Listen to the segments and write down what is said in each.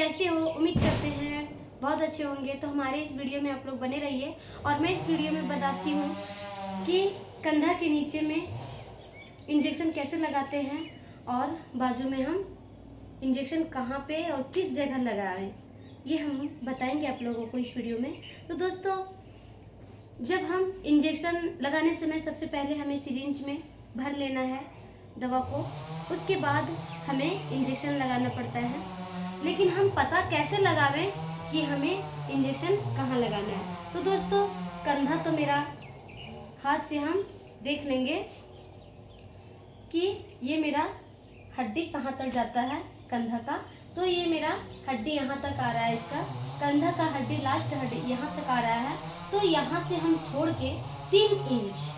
कैसे हो? उम्मीद करते हैं बहुत अच्छे होंगे। तो हमारे इस वीडियो में आप लोग बने रहिए और मैं इस वीडियो में बताती हूँ कि कंधा के नीचे में इंजेक्शन कैसे लगाते हैं और बाजू में हम इंजेक्शन कहाँ पे और किस जगह लगाएं, ये हम बताएंगे आप लोगों को इस वीडियो में। तो दोस्तों, जब हम इंजेक्शन लगाने समय सबसे पहले हमें सिरिंज में भर लेना है दवा को, उसके बाद हमें इंजेक्शन लगाना पड़ता है। लेकिन हम पता कैसे लगावें कि हमें इंजेक्शन कहाँ लगाना है? तो दोस्तों, कंधा तो मेरा हाथ से हम देख लेंगे कि ये मेरा हड्डी कहाँ तक जाता है कंधा का। तो ये मेरा हड्डी यहाँ तक आ रहा है, इसका कंधा का हड्डी लास्ट हड्डी यहाँ तक आ रहा है। तो यहाँ से हम छोड़ के 3 इंच,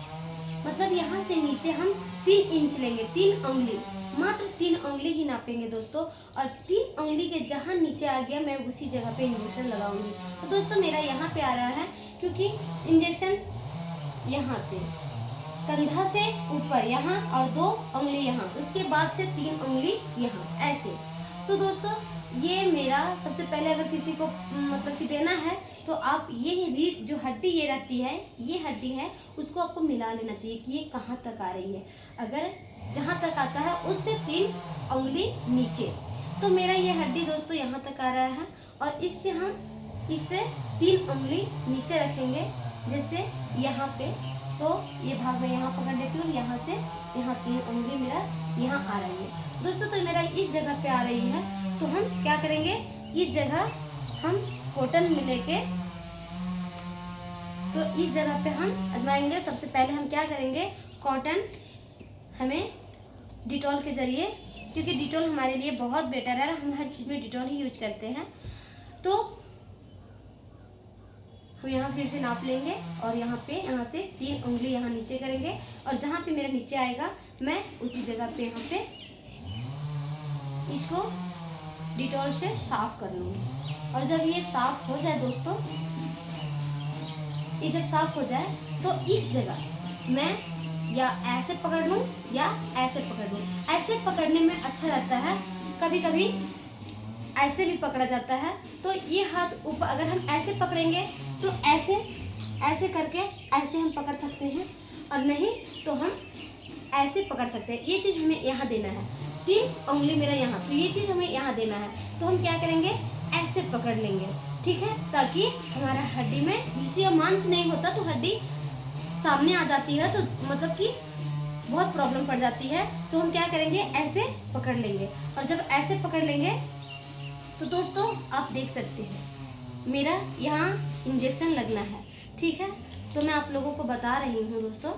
मतलब यहाँ से नीचे हम 3 इंच लेंगे, 3 उंगली, मात्र 3 उंगली ही नापेंगे दोस्तों। और 3 उंगली के जहाँ नीचे आ गया मैं उसी जगह पे इंजेक्शन लगाऊंगी। तो दोस्तों, मेरा यहाँ पे आ रहा है क्योंकि इंजेक्शन यहाँ से कंधा से ऊपर यहाँ और 2 उंगली यहाँ, उसके बाद से 3 उंगली यहाँ, ऐसे। तो दोस्तों, ये मेरा सबसे पहले अगर किसी को मतलब कि देना है तो आप ये रीढ़ जो हड्डी ये रहती है, ये हड्डी है, उसको आपको मिला लेना चाहिए कि ये कहाँ तक आ रही है। अगर जहाँ तक आता है उससे 3 उंगली नीचे। तो मेरा ये हड्डी दोस्तों यहाँ तक आ रहा है और इससे हम इससे 3 उंगली नीचे रखेंगे, जैसे यहाँ पे। तो ये भाग मैं यहाँ पकड़ लेती हूँ, यहाँ से यहाँ 3 उंगली मेरा यहाँ आ रही है दोस्तों। तो मेरा इस जगह पे आ रही है, तो हम क्या करेंगे, इस जगह हम कॉटन में लेके तो इस जगह पे हम अजमाएंगे। सबसे पहले हम क्या करेंगे, कॉटन हमें डिटॉल के ज़रिए, क्योंकि डिटॉल हमारे लिए बहुत बेटर है, हम हर चीज़ में डिटॉल ही यूज करते हैं। तो हम यहाँ फिर से नाप लेंगे और यहाँ पे यहाँ से 3 उंगली यहाँ नीचे करेंगे और जहाँ पे मेरा नीचे आएगा मैं उसी जगह पे यहाँ पे इसको डिटॉल से साफ कर लूँगी। और जब ये साफ हो जाए दोस्तों, ये जब साफ हो जाए तो इस जगह मैं या ऐसे पकड़ लूँ या ऐसे पकड़ लूँ। ऐसे पकड़ने में अच्छा रहता है, कभी कभी ऐसे भी पकड़ा जाता है। तो ये हाथ ऊपर, अगर हम ऐसे पकड़ेंगे तो ऐसे ऐसे करके ऐसे हम पकड़ सकते हैं, और नहीं तो हम ऐसे पकड़ सकते हैं। ये चीज़ हमें यहाँ देना है, 3 उंगली मेरा यहाँ, तो ये चीज़ हमें यहाँ देना है। तो हम क्या करेंगे, ऐसे पकड़ लेंगे, ठीक है, ताकि हमारा हड्डी में जिससे मांस नहीं होता तो हड्डी सामने आ जाती है, तो मतलब कि बहुत प्रॉब्लम पड़ जाती है। तो हम क्या करेंगे, ऐसे पकड़ लेंगे। और जब ऐसे पकड़ लेंगे तो दोस्तों आप देख सकते हैं मेरा यहाँ इंजेक्शन लगना है, ठीक है। तो मैं आप लोगों को बता रही हूँ दोस्तों,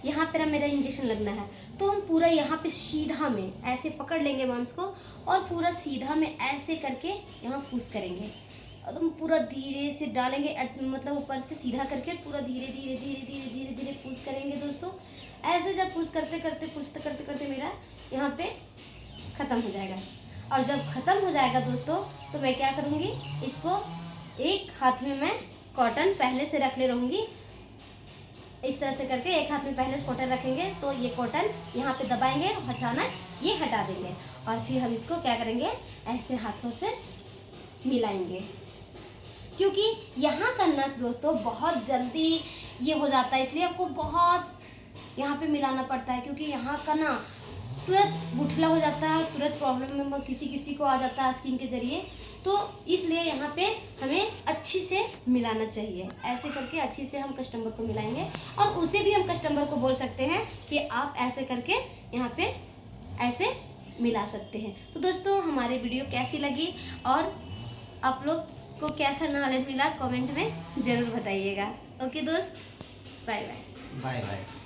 यहाँ पर मेरा इंजेक्शन लगना है। तो हम पूरा यहाँ पे सीधा में ऐसे पकड़ लेंगे मांस को और पूरा सीधा में ऐसे करके यहाँ पुश करेंगे। और हम पूरा धीरे से डालेंगे, मतलब ऊपर से सीधा करके पूरा धीरे धीरे धीरे धीरे धीरे धीरे पुश करेंगे दोस्तों। ऐसे जब पुश करते करते करते करते मेरा यहाँ पे ख़त्म हो जाएगा। और जब ख़त्म हो जाएगा दोस्तों, तो मैं क्या करूँगी, इसको एक हाथ में मैं कॉटन पहले से रख ले रहूँगी, इस तरह से करके एक हाथ में पहले से कॉटन रखेंगे। तो ये कॉटन यहाँ पे दबाएंगे, हटाना ये हटा देंगे और फिर हम इसको क्या करेंगे, ऐसे हाथों से मिलाएंगे। क्योंकि यहाँ का नस दोस्तों बहुत जल्दी ये हो जाता है, इसलिए आपको बहुत यहाँ पे मिलाना पड़ता है। क्योंकि यहाँ का ना तुरंत बुठला हो जाता है, तुरंत प्रॉब्लम में किसी को आ जाता है स्किन के ज़रिए। तो इसलिए यहाँ पे हमें अच्छी से मिलाना चाहिए। ऐसे करके अच्छी से हम कस्टमर को मिलाएंगे और उसे भी हम कस्टमर को बोल सकते हैं कि आप ऐसे करके यहाँ पे ऐसे मिला सकते हैं। तो दोस्तों, हमारी वीडियो कैसी लगी और आप लोग को कैसा नॉलेज मिला, कमेंट में ज़रूर बताइएगा। ओके दोस्त, बाय बाय। Bye bye.